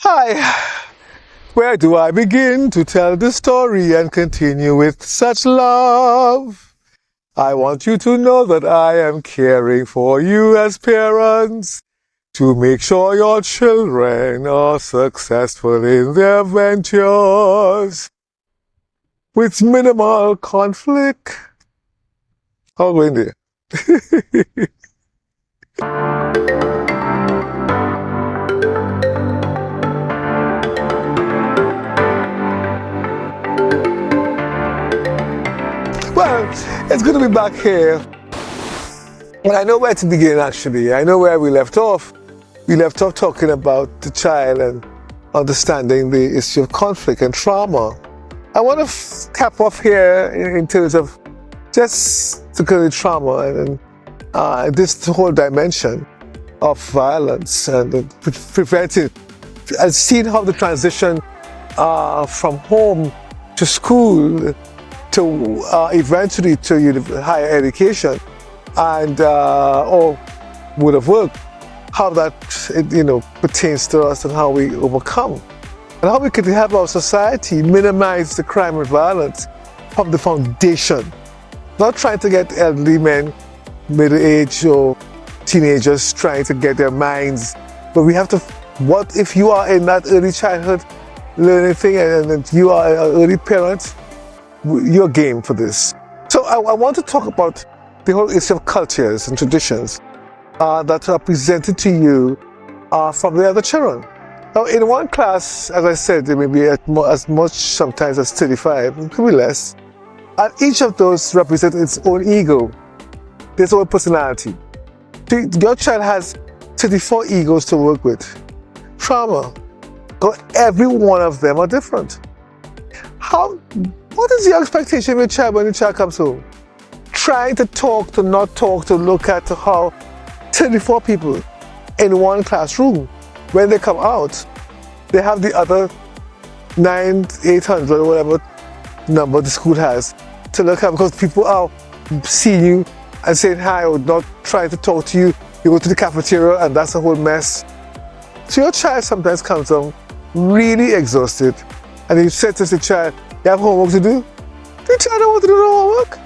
Hi, where do I begin to tell the story and continue with such love? I want you to know that I am caring for you as parents to make sure your children are successful in their ventures with minimal conflict. How going there? Well, it's good to be back here. And I know where to begin, actually. I know where we left off. We left off talking about the child and understanding the issue of conflict and trauma. I want to cap off here in terms of just the trauma and this whole dimension of violence and preventing and seeing how the transition from home to school to eventually to higher education and or would have worked, how that pertains to us and how we overcome and how we could help our society minimize the crime and violence from the foundation. Not trying to get elderly men, middle-aged or teenagers trying to get their minds, but we have to, what if you are in that early childhood learning thing and you are an early parent, you're game for this. So I want to talk about the whole issue of cultures and traditions that are presented to you from the other children. Now, in one class, as I said, there may be as much sometimes as 35, it could be less. And each of those represents its own ego, its own personality. Your child has 34 egos to work with. Trauma. Because every one of them are different. What is your expectation of your child when your child comes home? Trying to talk, to not talk, to look at how 34 people in one classroom, when they come out, they have the other 800 or whatever number the school has to look at, because people are seeing you and saying hi or not trying to talk to you. You go to the cafeteria and that's a whole mess. So your child sometimes comes home really exhausted and you say to the child, you have homework to do? The child don't want to do the homework.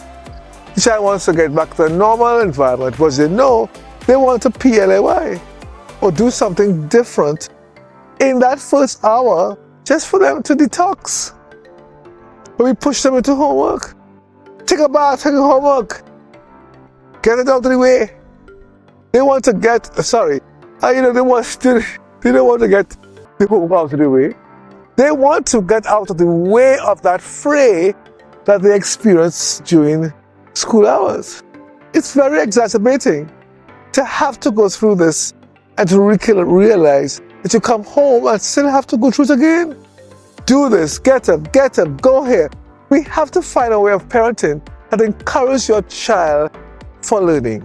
The child wants to get back to a normal environment, but they know they want to PLAY or do something different in that first hour just for them to detox. But we push them into homework. Take a bath, take a homework. Get it out of the way. They want to get, they don't want to get the homework out of the way. They want to get out of the way of that fray that they experience during school hours. It's very exacerbating to have to go through this and to realize that you come home and still have to go through it again. Do this, get up, go here. We have to find a way of parenting that encourages your child for learning.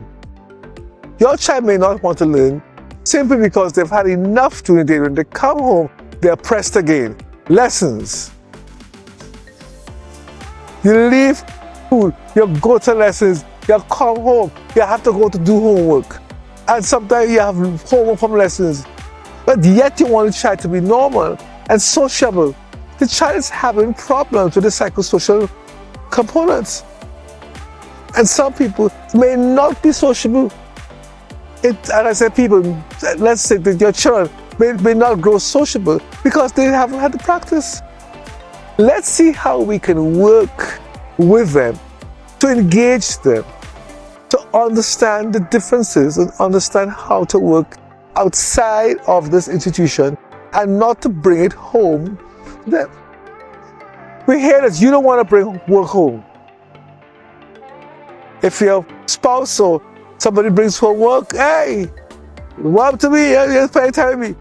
Your child may not want to learn simply because they've had enough during the day. When they come home, they're pressed again. Lessons. You leave school, you go to lessons, you come home, you have to go to do homework. And sometimes you have homework from lessons. But yet you want the child to be normal and sociable. The child is having problems with the psychosocial components. And some people may not be sociable. And I say people, let's say that your children may not grow sociable because they haven't had the practice. Let's see how we can work with them, to engage them, to understand the differences and understand how to work outside of this institution and not to bring it home to them. We hear that you don't want to bring work home. If your spouse or somebody brings home work, hey, what to me, you're spending time with me.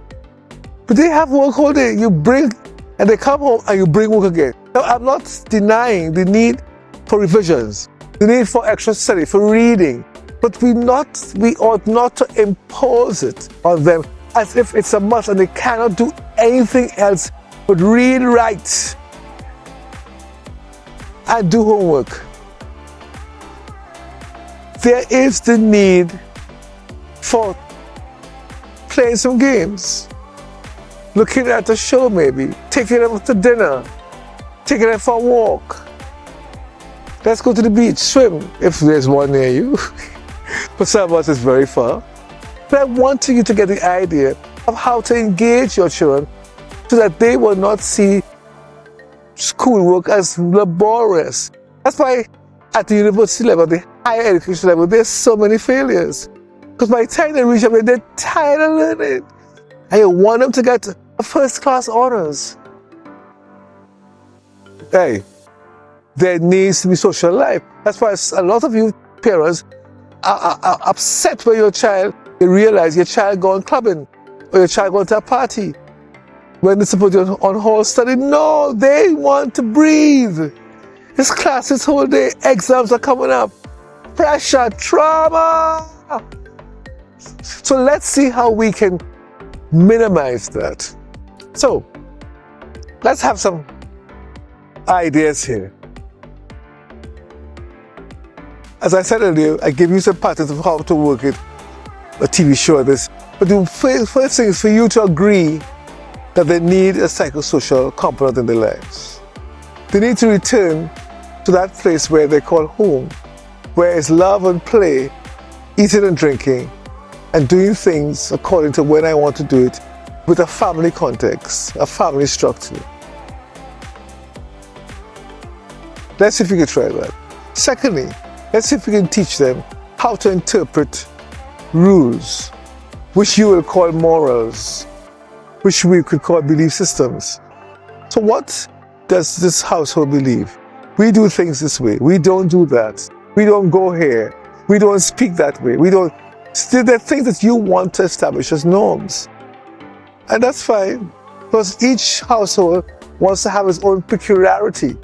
But they have work all day. You bring, and they come home and you bring work again. Now, I'm not denying the need for revisions, the need for extra study, for reading, but we ought not to impose it on them as if it's a must and they cannot do anything else but read, write, and do homework. There is the need for playing some games. looking at a show maybe, taking them to dinner, taking them for a walk. Let's go to the beach, swim, if there's one near you. For some of us, it's very far. But I want you to get the idea of how to engage your children so that they will not see schoolwork as laborious. That's why at the university level, the higher education level, there's so many failures. Because by the time they reach up there, they're tired of learning. And you want them to get a first-class honors. Hey, there needs to be social life. That's why a lot of you parents are upset when your child, you realize your child going clubbing or your child going to a party when they're supposed to be on hall study. No, they want to breathe. This class is whole day, exams are coming up, pressure, trauma. So let's see how we can minimize that. So let's have some ideas here. As I said earlier, I give you some patterns of how to work it, a TV show or this. But the first thing is for you to agree that they need a psychosocial component in their lives. They need to return to that place where they call home, where it's love and play, eating and drinking, and doing things according to when I want to do it, with a family context, a family structure. Let's see if we can try that. Secondly, let's see if we can teach them how to interpret rules, which you will call morals, which we could call belief systems. So what does this household believe? We do things this way. We don't do that. We don't go here. We don't speak that way. We don't. Still, there are things that you want to establish as norms. And that's fine, because each household wants to have its own peculiarity.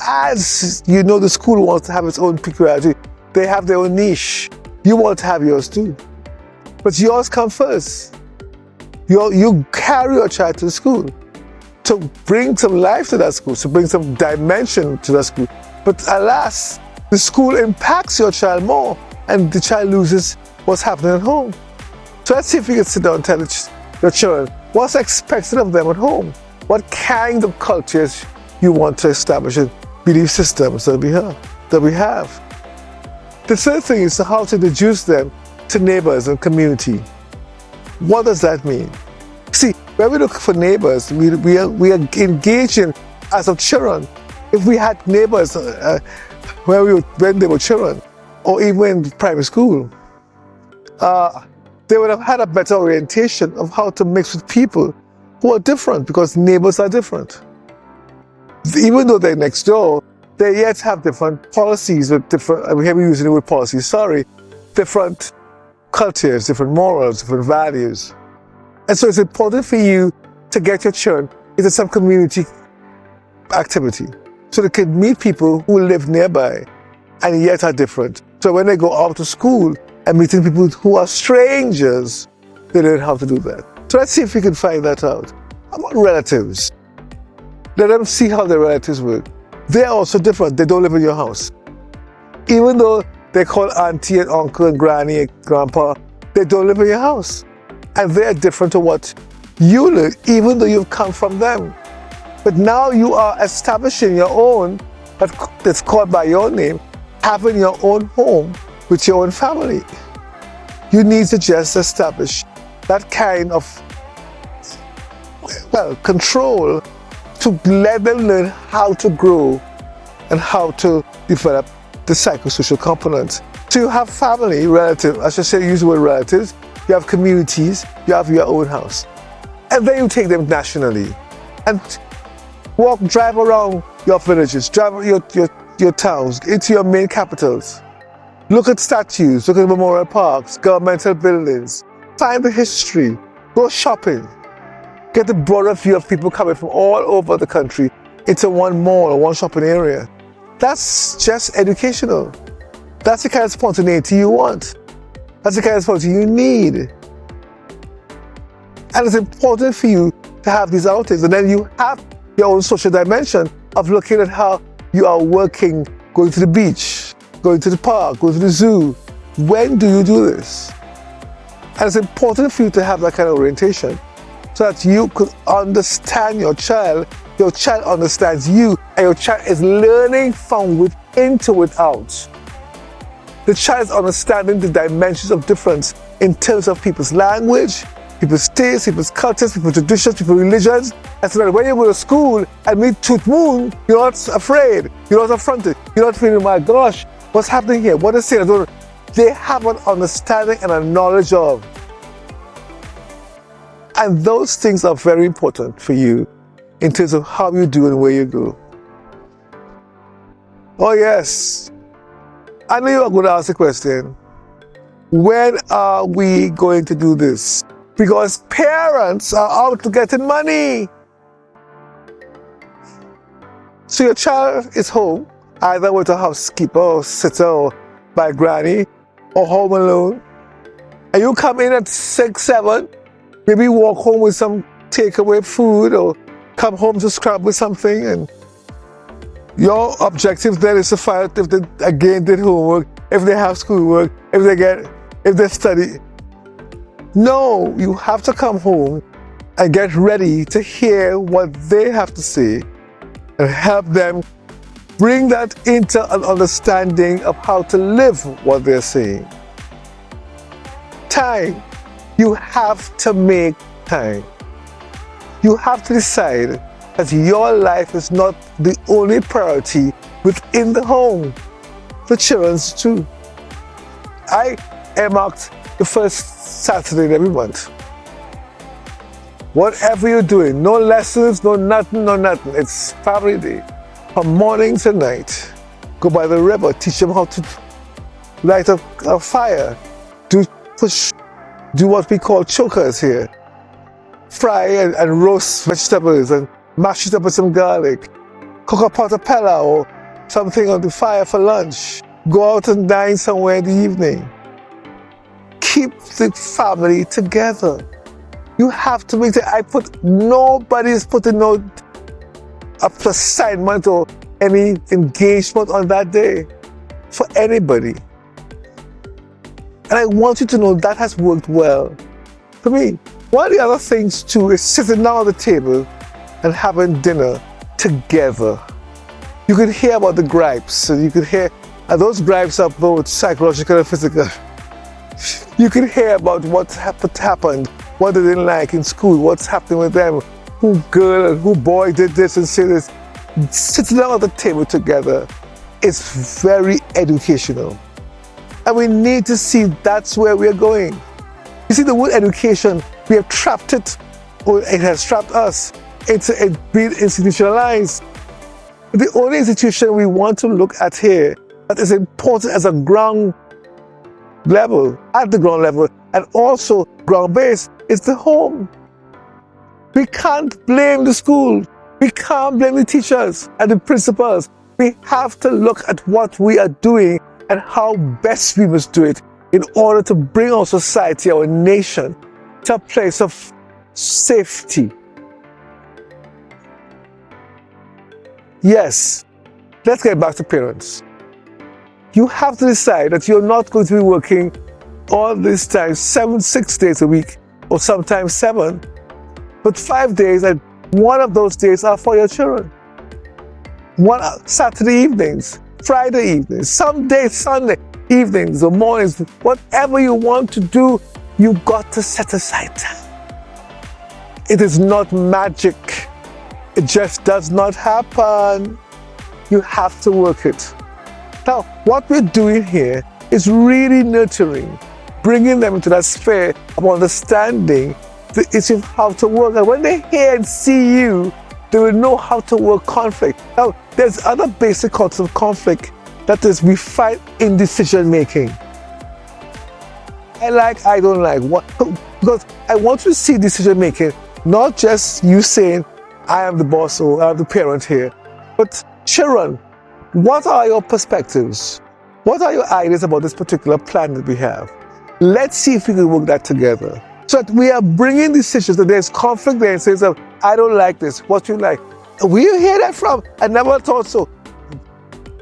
As you know, the school wants to have its own peculiarity. They have their own niche. You want to have yours too. But yours come first. You carry your child to school to bring some life to that school, to bring some dimension to that school. But alas, the school impacts your child more and the child loses what's happening at home. So let's see if we can sit down and tell your children what's expected of them at home. What kind of cultures you want to establish in belief systems that we have. The third thing is how to introduce them to neighbors and community. What does that mean? See, when we look for neighbors, we are engaging as of children. If we had neighbors when they were children, or even in primary school, they would have had a better orientation of how to mix with people who are different, because neighbors are different. Even though they're next door, they yet have different policies with different, here we're using the word policies, different cultures, different morals, different values. And so it's important for you to get your children into some community activity so they can meet people who live nearby and yet are different. So when they go out to school and meeting people who are strangers, they learn how to do that. So let's see if we can find that out. How about relatives? Let them see how their relatives work. They're also different. They don't live in your house. Even though they call auntie and uncle and granny and grandpa, they don't live in your house. And they're different to what you live, even though you've come from them. But now you are establishing your own, that's called by your name, having your own home with your own family. You need to just establish that kind of, control to let them learn how to grow and how to develop the psychosocial components. So you have family, relatives, I should say use the word relatives, you have communities, you have your own house. And then you take them nationally and drive around your villages, drive your towns, into your main capitals. Look at statues, look at memorial parks, governmental buildings, find the history, go shopping. Get a broader view of people coming from all over the country into one mall or one shopping area. That's just educational. That's the kind of spontaneity you want. That's the kind of spontaneity you need. And it's important for you to have these outings. And then you have your own social dimension of looking at how you are working, going to the beach, going to the park, going to the zoo. When do you do this? And it's important for you to have that kind of orientation. so that you could understand your child understands you, and your child is learning from within to without. The child is understanding the dimensions of difference in terms of people's language, people's tastes, people's cultures, people's traditions, people's religions. And so that when you go to school and meet Tooth Moon, you're not afraid, you're not affronted, you're not feeling, my gosh, what's happening here? What is it? They have an understanding and a knowledge of. And those things are very important for you in terms of how you do and where you go. Oh yes, I know you are going to ask the question, when are we going to do this? Because parents are out to getting money. So your child is home, either with a housekeeper or sitter or by granny or home alone. And you come in at 6, 7, maybe walk home with some takeaway food or come home to scrap with something, and your objective then is to find out if they again did homework, if they have schoolwork, if they study. No, you have to come home and get ready to hear what they have to say and help them bring that into an understanding of how to live what they're saying. Time. You have to make time. You have to decide that your life is not the only priority within the home. The children's too. I earmarked the first Saturday in every month. Whatever you're doing, no lessons, no nothing. It's family day. From morning to night. Go by the river, teach them how to light a fire. Do what we call chokers here. Fry and roast vegetables and mash it up with some garlic. Cook a pot of pella or something on the fire for lunch. Go out and dine somewhere in the evening. Keep the family together. You have to make it. Nobody's putting no assignment or any engagement on that day for anybody. And I want you to know that has worked well for me. One of the other things too is sitting down at the table and having dinner together. You could hear about the gripes, and you could hear, and those gripes are both psychological and physical. You could hear about what happened, what they didn't like in school, what's happening with them, who girl and who boy did this and say this. Sitting down at the table together is very educational. And we need to see that's where we're going. You see, the word education, we have trapped it, or it has trapped us into it being institutionalized. The only institution we want to look at here that is important as a ground level, at the ground level, and also ground base, is the home. We can't blame the school. We can't blame the teachers and the principals. We have to look at what we are doing and how best we must do it in order to bring our society, our nation, to a place of safety. Yes, let's get back to parents. You have to decide that you're not going to be working all this time, 6 days a week, or sometimes 7, but 5 days, and one of those days are for your children. Saturday evenings, Friday evenings, some days Sunday evenings or mornings, whatever you want to do, you got to set aside time. It is not magic. It just does not happen. You have to work it. Now, what we're doing here is really nurturing, bringing them into that sphere of understanding the issue of how to work. And when they hear and see you, they will know how to work conflict. Now, there's other basic concepts of conflict. That is, we fight in decision making. I don't like. Because I want you to see decision making, not just you saying, I am the boss or I am the parent here, but children, what are your perspectives? What are your ideas about this particular plan that we have? Let's see if we can work that together. So that we are bringing decisions, that there's conflict there and says, I don't like this, what you like. Where you hear that from? I never thought so.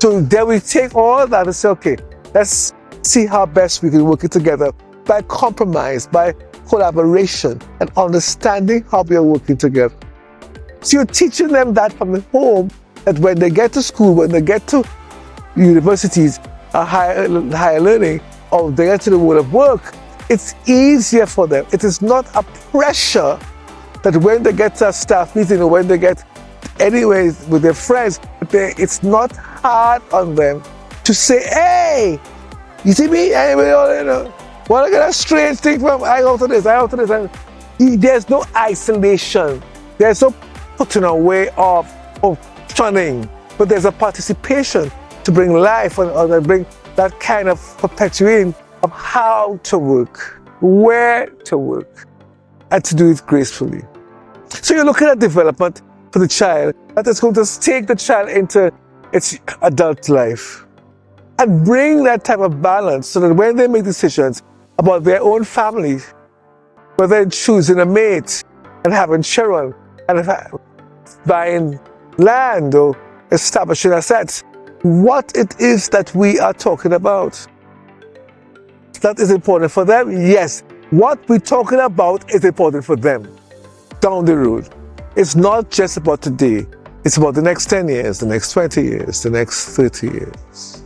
So then we take all that and say, okay, let's see how best we can work it together by compromise, by collaboration and understanding how we are working together. So you're teaching them that from the home, that when they get to school, when they get to universities, higher learning, or they get to the world of work, it's easier for them. It is not a pressure that when they get to a staff meeting or when they get anywhere with their friends, it's not hard on them to say, hey, you see me? Wanna get a strange thing from I go to this, I go to this. There's no isolation. There's no putting away of shunning, but there's a participation to bring life and bring that kind of perpetuating of how to work, where to work, and to do it gracefully. So you're looking at development for the child that is going to take the child into its adult life and bring that type of balance so that when they make decisions about their own family, whether it's choosing a mate and having children and buying land or establishing assets, what it is that we are talking about. That is important for them, yes. What we're talking about is important for them down the road. It's not just about today. It's about the next 10 years, the next 20 years, the next 30 years.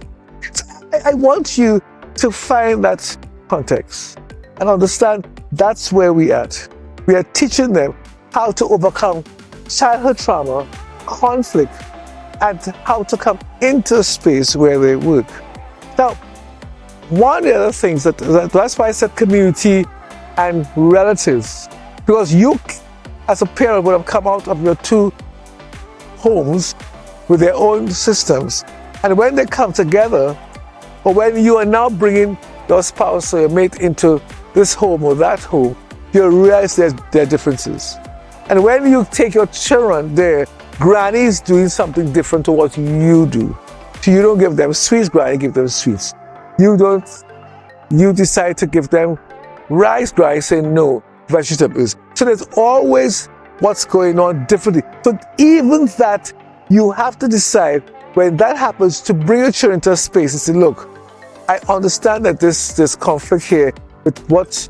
So I want you to find that context and understand that's where we are at. We are teaching them how to overcome childhood trauma, conflict, and how to come into a space where they work. Now, one of the other things that's why I said community and relatives, because you as a parent would have come out of your two homes with their own systems, and when they come together, or when you are now bringing your spouse or your mate into this home or that home, you realize there are differences. And when you take your children there, Granny is doing something different to what you do. So you don't give them sweets, Granny give them sweets. You decide to give them rice, Granny say no, vegetables. So there's always what's going on differently. So even that, you have to decide when that happens to bring your children into a space and say, look, I understand that there's conflict here with what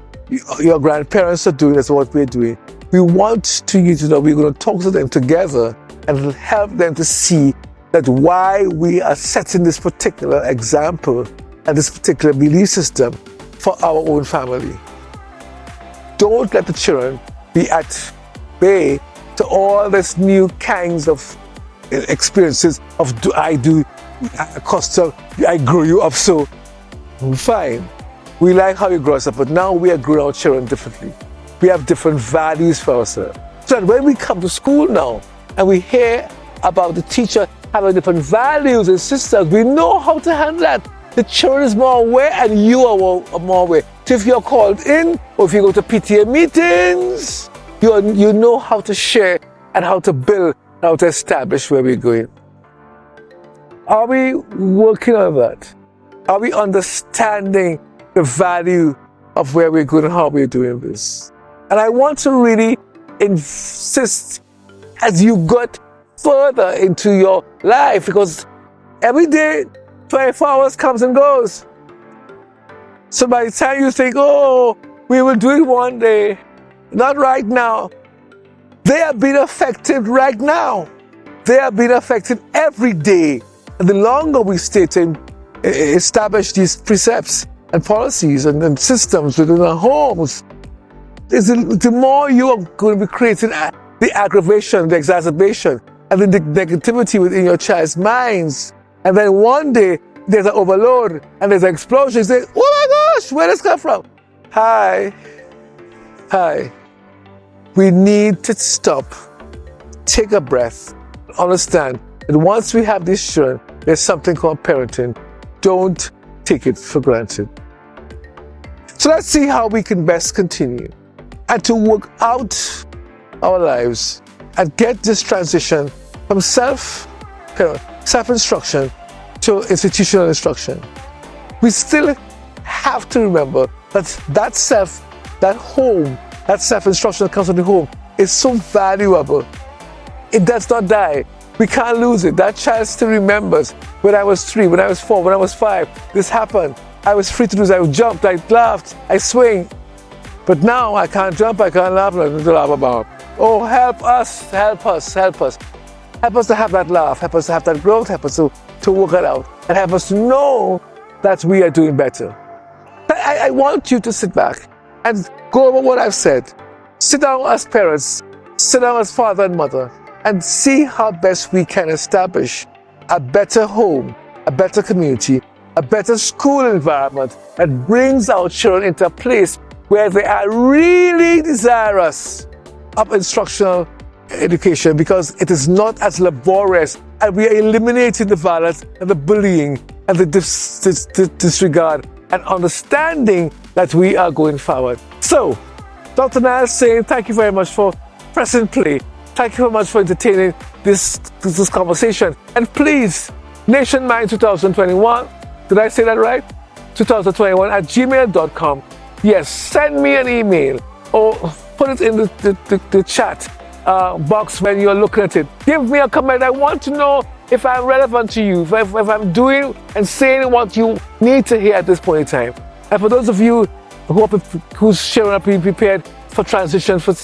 your grandparents are doing, that's what we're doing. We want you to know we're going to talk to them together and help them to see that why we are setting this particular example and this particular belief system for our own family. Don't let the children be at bay to all these new kinds of experiences of I grew you up so. Fine. We like how you grow us up, but now we are growing our children differently. We have different values for ourselves. So that when we come to school now and we hear about the teacher having different values and systems, we know how to handle that. The children is more aware and you are more aware. So if you're called in or if you go to PTA meetings, you know how to share and how to build, how to establish where we're going. Are we working on that? Are we understanding the value of where we're going and how we're doing this? And I want to really insist as you got further into your life, because every day, 24 hours comes and goes. So by the time you think, oh, we will do it one day, not right now. They are being affected right now. They are being affected every day. And the longer we stay to establish these precepts and policies and systems within our homes, the more you are going to be creating the aggravation, the exacerbation, and the negativity within your child's minds. And then one day, there's an overload and there's an explosion. You say, oh my gosh, where does this come from? Hi. We need to stop, take a breath, understand that once we have these children, there's something called parenting. Don't take it for granted. So let's see how we can best continue and to work out our lives and get this transition from self-instruction to institutional instruction. We still have to remember that self-instruction that comes from the home is so valuable. It does not die. We can't lose it. That child still remembers when I was 3, when I was 4, when I was 5, this happened. I was free to do this. I jumped, I laughed, I swing. But now I can't jump, I can't laugh, nothing to laugh about. Oh, help us, help us, help us. Help us to have that laugh, help us to have that growth, help us to work it out, and help us to know that we are doing better. I want you to sit back and go over what I've said. Sit down as parents, sit down as father and mother, and see how best we can establish a better home, a better community, a better school environment that brings our children into a place where they are really desirous of instructional education, because it is not as laborious, and we are eliminating the violence and the bullying and the disregard, and understanding that we are going forward. So, Dr. Niles saying thank you very much for pressing play. Thank you very much for entertaining this conversation. And please, NationMind 2021, did I say that right? 2021 at gmail.com. Yes, send me an email or put it in the chat box when you're looking at it. Give me a comment. I want to know if I'm relevant to you, if I'm doing and saying what you need to hear at this point in time. And for those of you who's showing up being prepared for transition from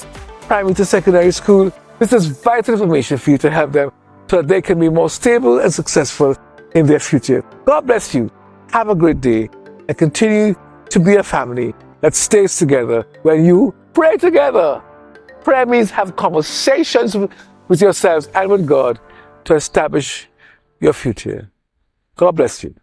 primary to secondary school, this is vital information for you to help them so that they can be more stable and successful in their future. God bless you. Have a great day and continue to be a family that stays together when you pray together. Prayer means have conversations with yourselves and with God to establish your future. God bless you.